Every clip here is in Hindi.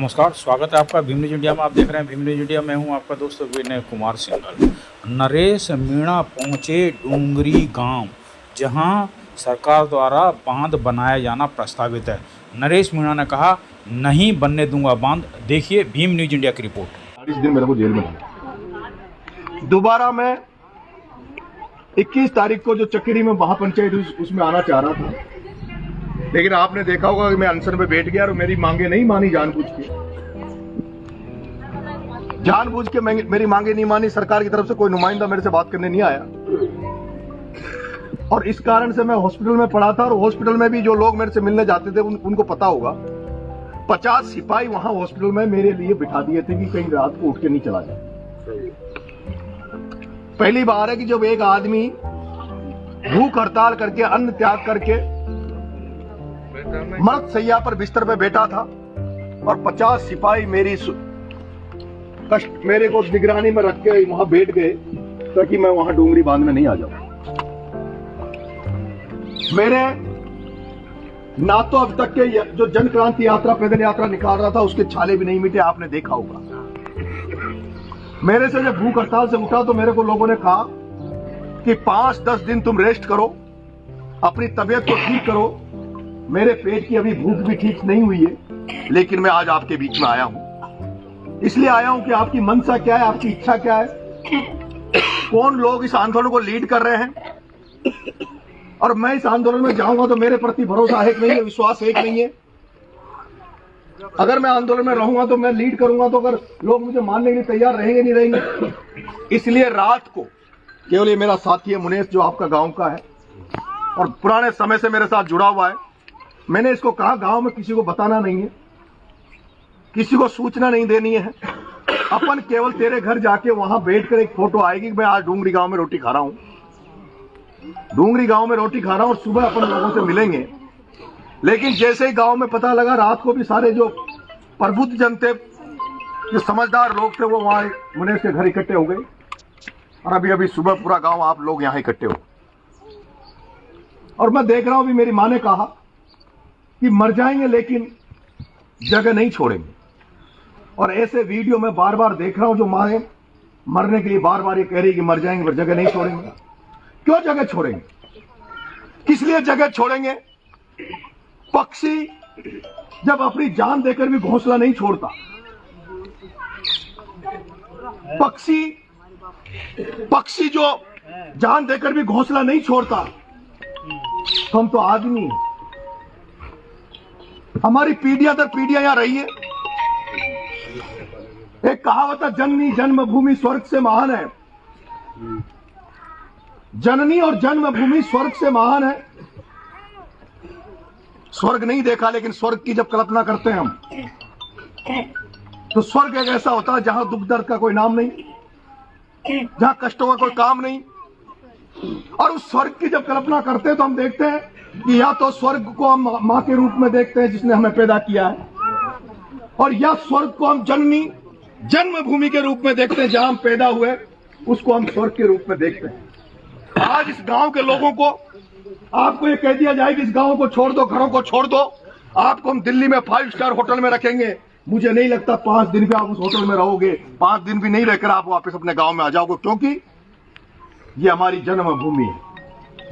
नमस्कार, स्वागत है आपका भीम न्यूज इंडिया में। आप देख रहे हैं भीम न्यूज इंडिया। मैं हूं आपका दोस्त विनय कुमार सिंघल। नरेश मीणा पहुंचे डूंगरी गांव, जहां सरकार द्वारा बांध बनाया जाना प्रस्तावित है। नरेश मीणा ने कहा, नहीं बनने दूंगा बांध। देखिए भीम न्यूज इंडिया की रिपोर्ट। 40 दिन मेरे को जेल में था। दोबारा मैं 21 तारीख को जो चक्री में महापंचायत उसमें आना चाह रहा था, लेकिन आपने देखा होगा कि मैं अनशन पे बैठ गया और मेरी मांगे नहीं मानी। जानबूझ के मेरी मांगे नहीं मानी। सरकार की तरफ से कोई नुमाइंदा मेरे से बात करने नहीं आया और इस कारण से मैं हॉस्पिटल में पड़ा था। और हॉस्पिटल में भी जो लोग मेरे से मिलने जाते थे उनको पता होगा, 50 सिपाही वहां हॉस्पिटल में मेरे लिए बिठा दिए थे कि कहीं रात को उठ के नहीं चला जाए। पहली बार है कि जब एक आदमी भूख हड़ताल करके, अन्न त्याग करके मर्द सैया पर बिस्तर पे बैठा था और 50 सिपाही मेरे को निगरानी में रख के वहां बैठ गए ताकि मैं वहां डूंगरी बांध में नहीं आ जाऊं। मेरे ना तो अब तक के जो जन क्रांति यात्रा, पैदल यात्रा निकाल रहा था, उसके छाले भी नहीं मिटे। आपने देखा होगा। मेरे से जब भूख हड़ताल से उठा तो मेरे को लोगों ने कहा कि 5-10 दिन तुम रेस्ट करो, अपनी तबीयत को ठीक करो। मेरे पेट की अभी भूख भी ठीक नहीं हुई है, लेकिन मैं आज आपके बीच में आया हूं। इसलिए आया हूं कि आपकी मंशा क्या है, आपकी इच्छा क्या है, कौन लोग इस आंदोलन को लीड कर रहे हैं और मैं इस आंदोलन में जाऊंगा तो मेरे प्रति भरोसा है कि नहीं है, विश्वास है कि नहीं है। अगर मैं आंदोलन में रहूंगा तो मैं लीड करूंगा, तो अगर लोग मुझे मानने के लिए तैयार रहेंगे नहीं रहेंगे। इसलिए रात को केवल ये मेरा साथी है मुनेश, जो आपका गांव का है और पुराने समय से मेरे साथ जुड़ा हुआ है, मैंने इसको कहा गांव में किसी को बताना नहीं है, किसी को सूचना नहीं देनी है। अपन केवल तेरे घर जाके वहां बैठकर एक फोटो आएगी कि मैं आज डूंगरी गांव में रोटी खा रहा हूं, डूंगरी गांव में रोटी खा रहा हूं, और सुबह अपन लोगों से मिलेंगे। लेकिन जैसे ही गांव में पता लगा, रात को भी सारे जो प्रबुद्ध जन थे, जो समझदार लोग थे, वो वहां मुनेश के घर इकट्ठे हो गए और अभी अभी सुबह पूरा गांव आप लोग यहां इकट्ठे हो। और मैं देख रहा हूं, भी मेरी मां ने कहा कि मर जाएंगे लेकिन जगह नहीं छोड़ेंगे। और ऐसे वीडियो मैं बार बार देख रहा हूं, जो मां मरने के लिए बार बार ये कह रही कि मर जाएंगे पर जगह नहीं छोड़ेंगे। क्यों जगह छोड़ेंगे? किस लिए जगह छोड़ेंगे? पक्षी जब अपनी जान देकर भी घोंसला नहीं छोड़ता, पक्षी जो जान देकर भी घोंसला नहीं छोड़ता, तो हम तो आदमी हैं। हमारी पीढ़ियां दर पीढ़ियां यहां रही है। एक कहावत है, जननी जन्मभूमि स्वर्ग से महान है। जननी और जन्मभूमि स्वर्ग से महान है। स्वर्ग नहीं देखा, लेकिन स्वर्ग की जब कल्पना करते हैं हम, तो स्वर्ग एक ऐसा होता है जहां दुख दर्द का कोई नाम नहीं, जहां कष्टों का कोई काम नहीं। और उस स्वर्ग की जब कल्पना करते हैं तो हम देखते हैं कि या तो स्वर्ग को हम मां के रूप में देखते हैं जिसने हमें पैदा किया है, और या स्वर्ग को हम जननी जन्मभूमि के रूप में देखते हैं, जहां हम पैदा हुए उसको हम स्वर्ग के रूप में देखते हैं। आज इस गांव के लोगों को आपको ये कह दिया जाए कि इस गांव को छोड़ दो, घरों को छोड़ दो, आपको हम दिल्ली में 5 स्टार होटल में रखेंगे, मुझे नहीं लगता 5 दिन भी आप उस होटल में रहोगे। 5 दिन भी नहीं रहकर आप वापस अपने गांव में आ जाओगे, क्योंकि ये हमारी जन्मभूमि है,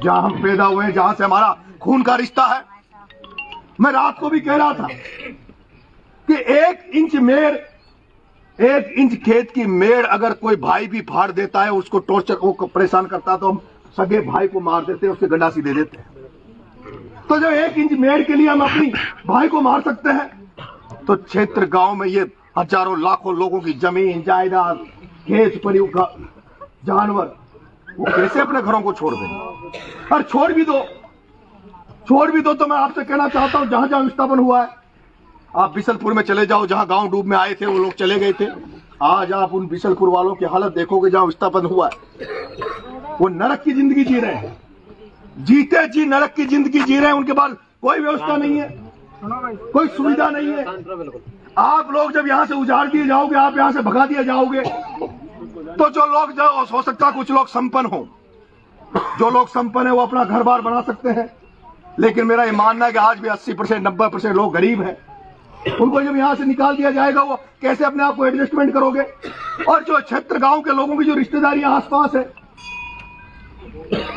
जहां हम पैदा हुए, जहां से हमारा खून का रिश्ता है। मैं रात को भी कह रहा था कि 1 इंच खेत की मेड़ अगर कोई भाई भी फाड़ देता है, उसको टॉर्चर को परेशान करता है, तो हम सगे भाई को मार देते हैं, उससे गंडासी दे देते हैं। तो जो 1 इंच मेड़ के लिए हम अपनी भाई को मार सकते हैं, तो क्षेत्र गांव में ये हजारों लाखों लोगों की जमीन जायदाद, खेत पड़ी, जानवर, वो कैसे अपने घरों को छोड़ देंगे? और छोड़ भी दो तो मैं आपसे कहना चाहता हूं, जहां जहां विस्थापन हुआ है, आप बिशलपुर में चले जाओ, जहां गांव डूब में आए थे, वो लोग चले गए थे। आज आप उन बिशलपुर वालों की हालत देखोगे, जहां विस्थापन हुआ है, वो नरक की जिंदगी जी रहे हैं, जीते जी नरक की जिंदगी जी रहे हैं। उनके पास कोई व्यवस्था नहीं है, कोई सुविधा नहीं है। आप लोग जब यहां से उजाड़ दिए जाओगे, आप यहां से भगा दिए जाओगे, तो जो लोग, जो हो सकता है कुछ लोग संपन्न हो, जो लोग संपन्न है वो अपना घर बार बना सकते हैं, लेकिन मेरा ये मानना है कि आज भी 80% 90% लोग गरीब हैं। उनको जब यहां से निकाल दिया जाएगा वो कैसे अपने आप को एडजस्टमेंट करोगे? और जो क्षेत्र गांव के लोगों की जो रिश्तेदारियां आसपास है,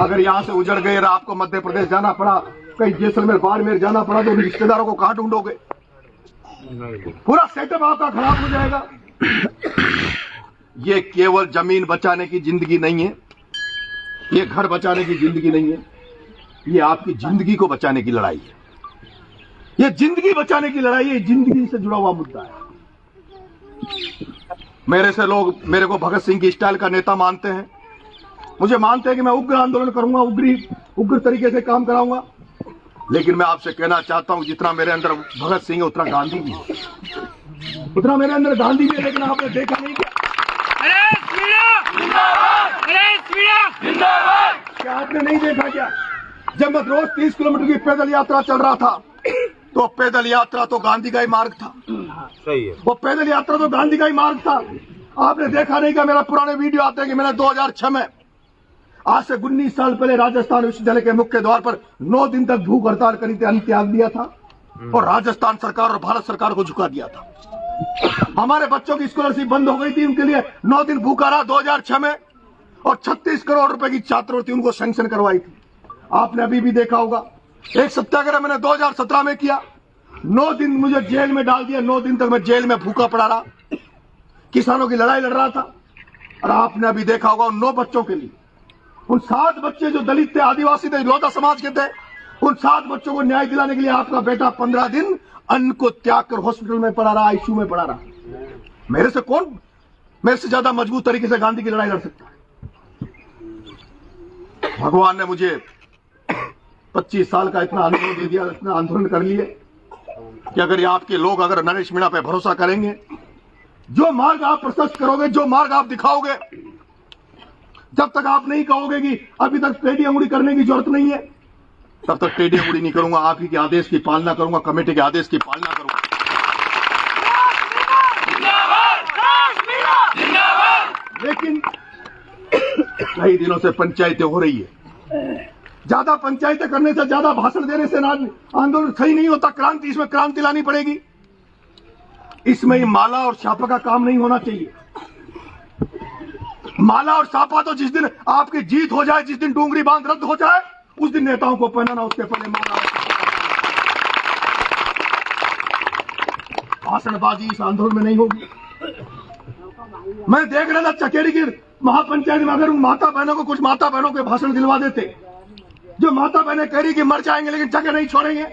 अगर यहां से उजड़ गए, आपको मध्य प्रदेश जाना पड़ा, कहीं जैसलमेर बाड़मेर जाना पड़ा, तो रिश्तेदारों को कहां ढूंढोगे? पूरा सेटअप आपका खराब हो जाएगा। ये केवल जमीन बचाने की जिंदगी नहीं है, ये घर बचाने की जिंदगी नहीं है, ये आपकी जिंदगी को बचाने की लड़ाई है। ये जिंदगी बचाने की लड़ाई है, जिंदगी से जुड़ा हुआ मुद्दा है। मेरे से लोग मेरे को भगत सिंह की स्टाइल का नेता मानते हैं, मुझे मानते हैं कि मैं उग्र आंदोलन करूंगा, उग्र तरीके से काम कराऊंगा। लेकिन मैं आपसे कहना चाहता हूं, जितना मेरे अंदर भगत सिंह है उतना गांधी भी है, उतना मेरे अंदर गांधी भी है, लेकिन आपने देखा नहीं क्या? क्या आपने नहीं देखा क्या? जब मैं रोज 30 किलोमीटर की पैदल यात्रा चल रहा था, तो पैदल यात्रा तो गांधी का ही मार्ग था। सही है, वो पैदल यात्रा तो गांधी का ही मार्ग था। आपने देखा नहीं क्या? मेरा पुराने वीडियो आते हैं कि मैंने 2006 में, आज से 19 साल पहले, राजस्थान विश्वविद्यालय के मुख्य द्वार पर 9 दिन तक भूख हड़ताल करी थी, अन्न त्याग दिया था और राजस्थान सरकार और भारत सरकार को झुका दिया था। हमारे बच्चों की स्कॉलरशिप बंद हो गई थी, उनके लिए 9 दिन भूखा रहा 2006 में, और 36 करोड़ रुपए की छात्रवृत्ति उनको सैंक्शन करवाई थी। आपने अभी भी देखा होगा, एक सत्याग्रह मैंने 2017 में किया, 9 दिन मुझे जेल में डाल दिया, 9 दिन तक मैं जेल में भूखा पड़ा रहा, किसानों की लड़ाई लड़ रहा था। और आपने अभी देखा होगा उन 9 बच्चों के लिए, उन 7 बच्चे जो दलित थे, आदिवासी थे, लोधा समाज के थे, उन 7 बच्चों को न्याय दिलाने के लिए आपका बेटा 15 दिन अन्न को त्याग कर हॉस्पिटल में पड़ा रहा, आईसीयू में पड़ा रहा। मेरे से ज्यादा मजबूत तरीके से गांधी की लड़ाई लड़ सकता है? भगवान ने मुझे 25 साल का इतना अनुभव दे दिया, इतना आंदोलन कर लिए कि अगर ये आपके लोग अगर नरेश मीणा पे भरोसा करेंगे, जो मार्ग आप प्रशस्त करोगे, जो मार्ग आप दिखाओगे, जब तक आप नहीं कहोगे कि अभी तक टेढ़ी अंगुली करने की जरूरत नहीं है, तब तक टेढ़ी अंगुली नहीं करूंगा। आप ही के आदेश की पालना करूंगा, कमेटी के आदेश की पालना करूंगा। लेकिन कई दिनों से पंचायतें हो रही है, ज्यादा पंचायतें करने से, ज्यादा भाषण देने से आंदोलन सही नहीं होता। क्रांति, इसमें क्रांति लानी पड़ेगी। इसमें माला और छापा का काम नहीं होना चाहिए। माला और छापा तो जिस दिन आपकी जीत हो जाए, जिस दिन डूंगरी बांध रद्द हो जाए, उस दिन नेताओं को पहनाना, उसके पहले माला और भाषणबाजी इस आंदोलन में नहीं होगी। मैं देख रहा था चकेरी की महापंचायत में, अगर उन माता बहनों को, कुछ माता बहनों के भाषण दिलवा देते, जो माता बहनें कह रही कि मर जाएंगे लेकिन जगह नहीं छोड़ेंगे,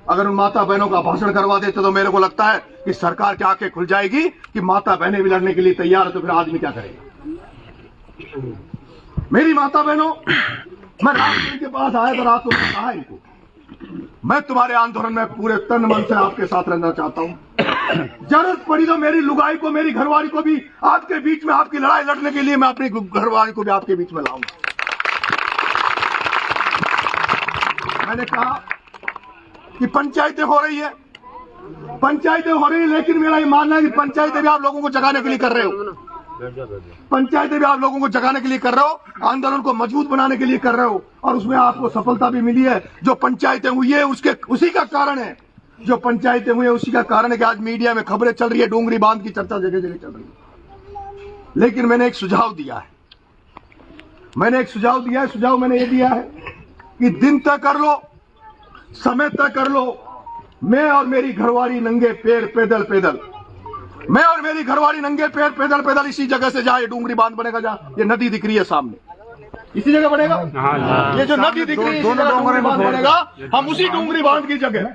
अगर उन माता बहनों का भाषण करवा देते, तो मेरे को लगता है कि सरकार की आंखें खुल जाएगी कि माता बहनें भी लड़ने के लिए तैयार है, तो फिर आदमी क्या करेगा? मेरी माता बहनों, मैं रात के पास आया तो रात को कहा इनको, मैं तुम्हारे आंदोलन में पूरे तन मन से आपके साथ रहना चाहता हूं। जरूरत पड़ी तो मेरी लुगाई को, मेरी घरवाली को भी आपके बीच में, आपकी लड़ाई लड़ने के लिए मैं अपनी घरवाली को भी आपके बीच में लाऊंगा। मैंने कहा कि पंचायतें हो रही है, पंचायतें हो रही है, लेकिन मेरा ये मानना है कि पंचायतें भी आप लोगों को जगाने के लिए कर रहे हो, पंचायतें भी आप लोगों को जगाने के लिए कर रहे हो, आंदोलन को मजबूत बनाने के लिए कर रहे हो, और उसमें आपको सफलता भी मिली है। जो पंचायतें हुई है उसी का कारण है, जो पंचायतें हुई है उसी का कारण है कि आज मीडिया में खबरें चल रही है, डूंगरी बांध की चर्चा जगह जगह चल रही है। लेकिन मैंने एक सुझाव दिया है, सुझाव मैंने ये दिया है कि दिन तय कर लो, समय तय कर लो, मैं और मेरी घरवाली नंगे पैर पैदल, मैं और मेरी घरवाली नंगे पैर पैदल इसी जगह से जाए, डूंगरी बांध बनेगा, जहाँ ये नदी दिख रही है सामने, इसी जगह बनेगा। ये जो नदी दिख रही है, दोनों डूंगरी बांध बनेगा, हम उसी डूंगरी बांध की जगह,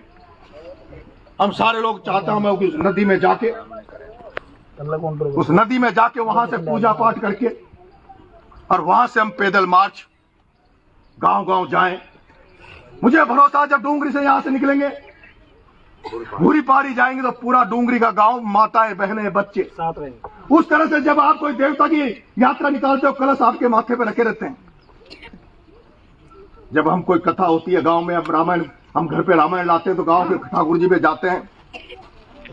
हम सारे लोग चाहते हैं, मैं उस नदी में जाके, वहां से पूजा पाठ करके, और वहां से हम पैदल मार्च गांव जाएं। मुझे भरोसा, जब डूंगरी से यहां से निकलेंगे, भूरी पहाड़ी जाएंगे, तो पूरा डूंगरी का गांव, माताएं, बहनें, बच्चे साथ रहेंगे। उस तरह से जब आप कोई देवता की यात्रा निकालते हो, कलश आपके माथे पर रखे रहते हैं। जब हम कोई कथा होती है गांव में, अब रामायण, हम घर पे रामायण लाते हैं, तो गांव के ठाकुर जी पे जाते हैं,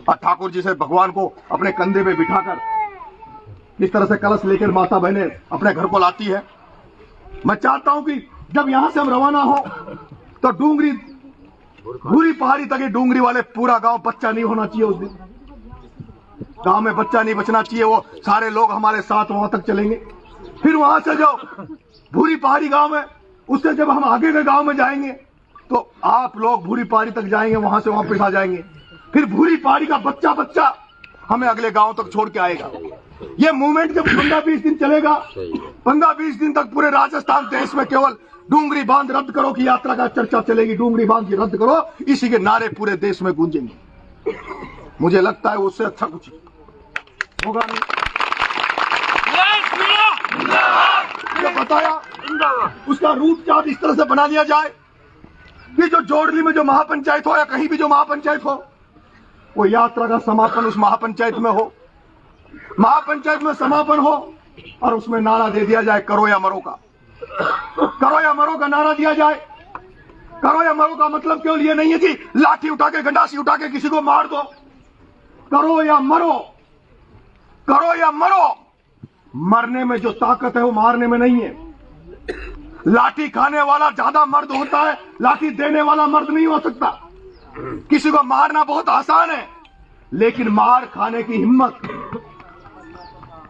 और ठाकुर जी से भगवान को अपने कंधे पे बिठाकर इस तरह से कलश लेकर माता बहनें अपने घर को लाती है। मैं चाहता हूं कि जब यहां से हम रवाना हो, तो डूंगरी भूरी पहाड़ी तक ये डूंगरी वाले पूरा गांव बच्चा नहीं होना चाहिए उस दिन, गांव में बच्चा नहीं बचना चाहिए। वो सारे लोग हमारे साथ वहां तक चलेंगे। फिर वहां से जो भूरी पहाड़ी गांव है, उससे जब हम आगे के गांव में जाएंगे तो आप लोग भूरी पहाड़ी तक जाएंगे, वहां से वापस आ जाएंगे। फिर भूरी पहाड़ी का बच्चा बच्चा हमें अगले गांव तक छोड़ के आएगा। ये मूवमेंट जब 15-20 दिन चलेगा, 15-20 दिन तक पूरे राजस्थान देश में केवल डूंगरी बांध रद्द करो की यात्रा का चर्चा चलेगी। डूंगरी बांध की रद्द करो, इसी के नारे पूरे देश में गूंजेंगे। मुझे लगता है उससे अच्छा कुछ होगा नहीं। जो बताया उसका रूट चार्ट इस तरह से बना लिया जाए कि जो जोड़ली में जो महापंचायत हो या कहीं भी जो महापंचायत हो, वो यात्रा का समापन उस महापंचायत में हो, महापंचायत में समापन हो और उसमें नारा दे दिया जाए करो या मरो का। करो या मरो का नारा दिया जाए। करो या मरो का मतलब केवल ये नहीं है कि लाठी उठा के गंडासी उठा के किसी को मार दो। करो या मरो, करो या मरो। मरने में जो ताकत है वो मारने में नहीं है। लाठी खाने वाला ज्यादा मर्द होता है, लाठी देने वाला मर्द नहीं हो सकता। किसी को मारना बहुत आसान है, लेकिन मार खाने की हिम्मत,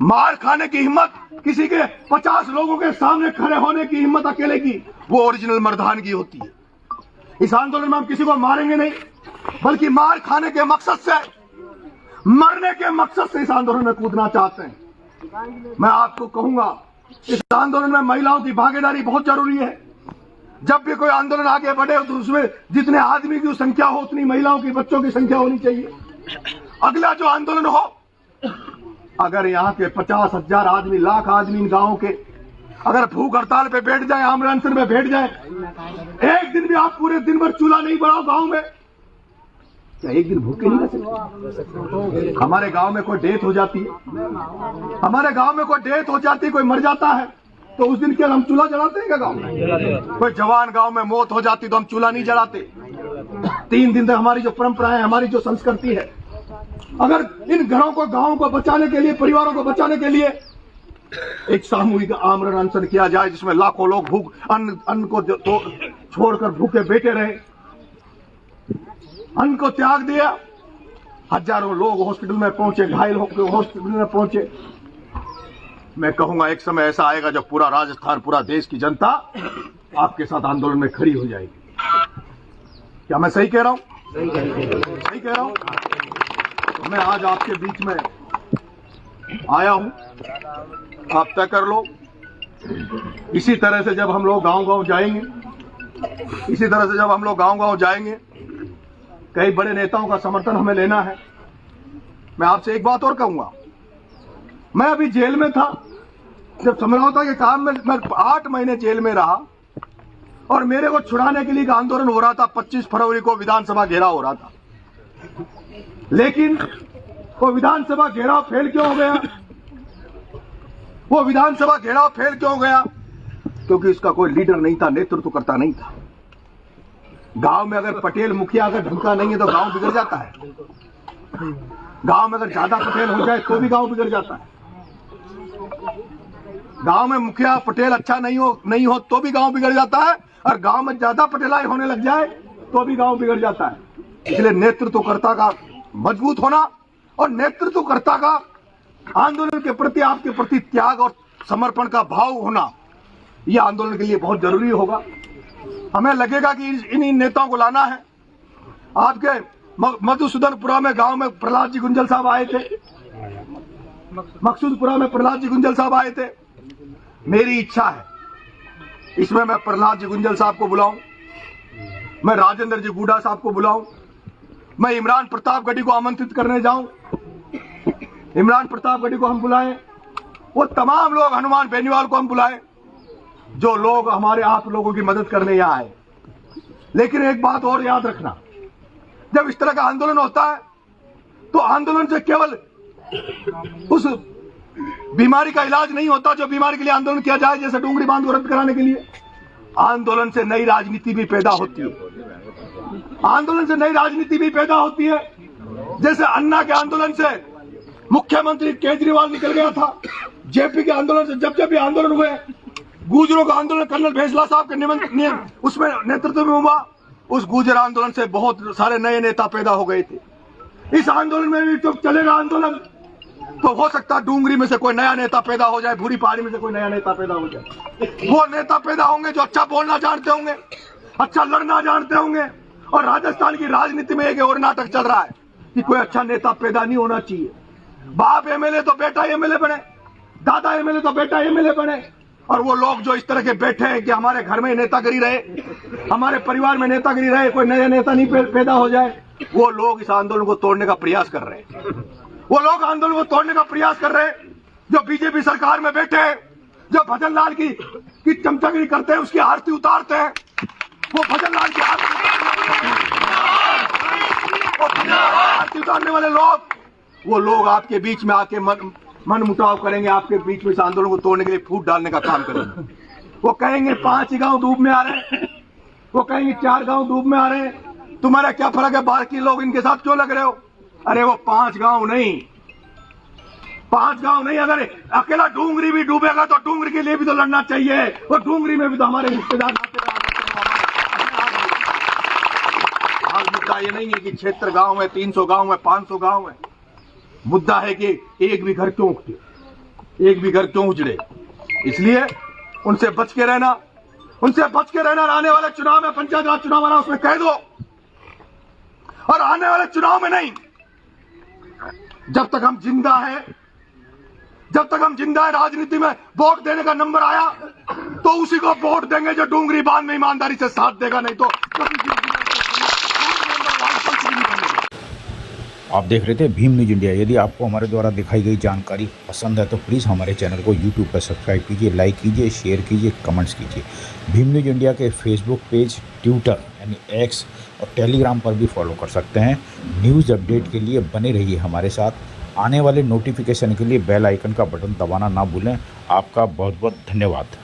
मार खाने की हिम्मत, किसी के 50 लोगों के सामने खड़े होने की हिम्मत अकेले की, वो ओरिजिनल मर्दानगी होती है। इस आंदोलन में हम किसी को मारेंगे नहीं, बल्कि मार खाने के मकसद से, मरने के मकसद से इस आंदोलन में कूदना चाहते हैं। मैं आपको कहूंगा, इस आंदोलन में महिलाओं की भागीदारी बहुत जरूरी है। जब भी कोई आंदोलन आगे बढ़े तो उसमें जितने आदमी की संख्या हो उतनी महिलाओं की, बच्चों की संख्या होनी चाहिए। अगला जो आंदोलन हो, अगर यहाँ के 50,000 आदमी, लाख आदमी इन गांवों के अगर भूख हड़ताल पे बैठ जाए, आमरण अनशन पे बैठ जाए, एक दिन भी आप पूरे दिन भर चूल्हा नहीं बढ़ाओ गांव में, क्या एक दिन भूखे नहीं रह सकते? हमारे गांव में कोई डेथ हो जाती है, हमारे गांव में कोई डेथ हो जाती है, कोई मर जाता है, तो उस दिन क्या हम चूल्हा जलाते हैं क्या गांव में? कोई जवान गांव में मौत हो जाती तो हम चूल्हा नहीं जलाते। 3 दिन तक हमारी जो परंपरा है, हमारी जो संस्कृति है, अगर इन घरों को, गांवों को बचाने के लिए, परिवारों को बचाने के लिए एक सामूहिक आमरण अनशन किया जाए, जिसमें लाखों लोग भूख अन्न को तो छोड़कर भूखे बैठे रहे, अन्न को त्याग दिया, हजारों लोग हॉस्पिटल में पहुंचे, घायल होकर हॉस्पिटल में पहुंचे। मैं कहूंगा एक समय ऐसा आएगा जब पूरा राजस्थान, पूरा देश की जनता आपके साथ आंदोलन में खड़ी हो जाएगी। क्या मैं सही कह रहा हूं? सही कह रहा हूं। तो मैं आज आपके बीच में आया हूं, आप तय कर लो। इसी तरह से जब हम लोग गांव-गांव जाएंगे, इसी तरह से जब हम लोग गांव-गांव जाएंगे, कई बड़े नेताओं का समर्थन हमें लेना है। मैं आपसे एक बात और कहूंगा, मैं अभी जेल में था, जब समझौता के काम में मैं 8 महीने जेल में रहा और मेरे को छुड़ाने के लिए आंदोलन हो रहा था। 25 फरवरी को विधानसभा घेराव हो रहा था, लेकिन वो विधानसभा घेराव फेल क्यों हो गया? वो विधानसभा घेराव फेल क्यों हो गया? क्योंकि इसका कोई लीडर नहीं था, नेतृत्वकर्ता नहीं था। गांव में अगर पटेल मुखिया अगर ढंग का नहीं है तो गांव बिगड़ जाता है। गांव में अगर ज्यादा पटेल हो जाए तो भी गांव बिगड़ जाता है। गांव में मुखिया पटेल अच्छा नहीं हो तो भी गांव बिगड़ जाता है, और गांव में ज्यादा पटेलाई होने लग जाए तो भी गांव बिगड़ जाता है। इसलिए नेतृत्वकर्ता का मजबूत होना और नेतृत्वकर्ता का आंदोलन के प्रति, आपके प्रति त्याग और समर्पण का भाव होना, यह आंदोलन के लिए बहुत जरूरी होगा। हमें लगेगा कि इन नेताओं को लाना है। आपके मधुसूदनपुरा में गांव में प्रहलाद जी गुंजल साहब आए थे, मकसूदपुरा में प्रहलाद जी गुंजल साहब आए थे। मेरी इच्छा है इसमें मैं प्रहलाद जी गुंजल साहब को बुलाऊं, मैं राजेंद्र जी गुडा साहब को बुलाऊं, मैं इमरान प्रतापगढ़ी को आमंत्रित करने जाऊं। इमरान प्रतापगढ़ी को हम बुलाएं, वो तमाम लोग, हनुमान बेनीवाल को हम बुलाएं, जो लोग हमारे आप लोगों की मदद करने यहाँ आए। लेकिन एक बात और याद रखना, जब इस तरह का आंदोलन होता है तो आंदोलन से केवल उस बीमारी का इलाज नहीं होता जो बीमारी के लिए आंदोलन किया जाए, जैसे डूंगरी बांध को रद्द कराने के लिए। आंदोलन से नई राजनीति भी पैदा होती है। आंदोलन से नई राजनीति भी पैदा होती है। जैसे अन्ना के आंदोलन से मुख्यमंत्री केजरीवाल निकल गया था, जेपी के आंदोलन से जब भी आंदोलन हुए, गुर्जरों का आंदोलन कर्नल भेसला साहब के उसमें नेतृत्व में हुआ, उस गुर्जर आंदोलन से बहुत सारे नए नेता पैदा हो गए थे। इस आंदोलन में भी तो चलेगा आंदोलन, तो हो सकता है डूंगरी में से कोई नया नेता पैदा हो जाए, भूरी पहाड़ी में से कोई नया नेता पैदा हो जाए। वो नेता पैदा होंगे जो अच्छा बोलना जानते होंगे, अच्छा लड़ना जानते होंगे। और राजस्थान की राजनीति में एक और नाटक चल रहा है कि कोई अच्छा नेता पैदा नहीं होना चाहिए। बाप एमएलए तो बेटा एमएलए बने, दादा एमएलए तो बेटा एमएलए बने। और वो लोग जो इस तरह के बैठे हैं कि हमारे घर में नेतागिरी रहे, हमारे परिवार में नेतागिरी रहे, कोई नया नेता नहीं पैदा हो जाए, वो लोग इस आंदोलन को तोड़ने का प्रयास कर रहे हैं। वो लोग आंदोलन को तोड़ने का प्रयास कर रहे हैं जो बीजेपी सरकार में बैठे हैं, जो भजन लाल की चमचागिरी करते हैं, उसकी आरती उतारते हैं। वो भजन लाल की आरती उतारने वाले लोग, वो लोग आपके बीच में आके मन मुटाव करेंगे, आपके बीच में इस आंदोलन को तोड़ने के लिए फूट डालने का काम करेंगे। वो कहेंगे 5 गांव डूब में आ रहे हैं, वो कहेंगे 4 गांव डूब में आ रहे हैं, तुम्हारा क्या फर्क है, बाकी लोग इनके साथ क्यों लग रहे हो? अरे वो 5 गांव नहीं, 5 गांव नहीं, अगर अकेला डूंगरी भी डूबेगा तो डूंगरी के लिए भी तो लड़ना चाहिए। वो डूंगरी में भी तो हमारे रिश्तेदार आज मुद्दा ये नहीं है कि क्षेत्र गांव है, 300 गांव है, 500 गांव है। मुद्दा है कि एक भी घर क्यों उठे, एक भी घर क्यों उजड़े। इसलिए उनसे बच के रहना, उनसे बच के रहना। आने वाले चुनाव में, पंचायत राज चुनाव वाला, उसमें कह दो। और आने वाले चुनाव में नहीं, जब तक हम जिंदा हैं, जब तक हम जिंदा है राजनीति में, वोट देने का नंबर आया तो उसी को वोट देंगे जो डूंगरी बांध में ईमानदारी से साथ देगा, नहीं तो आप देख रहे थे भीम न्यूज इंडिया। यदि आपको हमारे द्वारा दिखाई गई जानकारी पसंद है तो प्लीज़ हमारे चैनल को यूट्यूब पर सब्सक्राइब कीजिए, लाइक कीजिए, शेयर कीजिए, कमेंट्स कीजिए। भीम न्यूज इंडिया के फेसबुक पेज, ट्विटर यानी एक्स और टेलीग्राम पर भी फॉलो कर सकते हैं। न्यूज़ अपडेट के लिए बने रहिए हमारे साथ। आने वाले नोटिफिकेशन के लिए बेल आइकन का बटन दबाना ना भूलें। आपका बहुत बहुत धन्यवाद।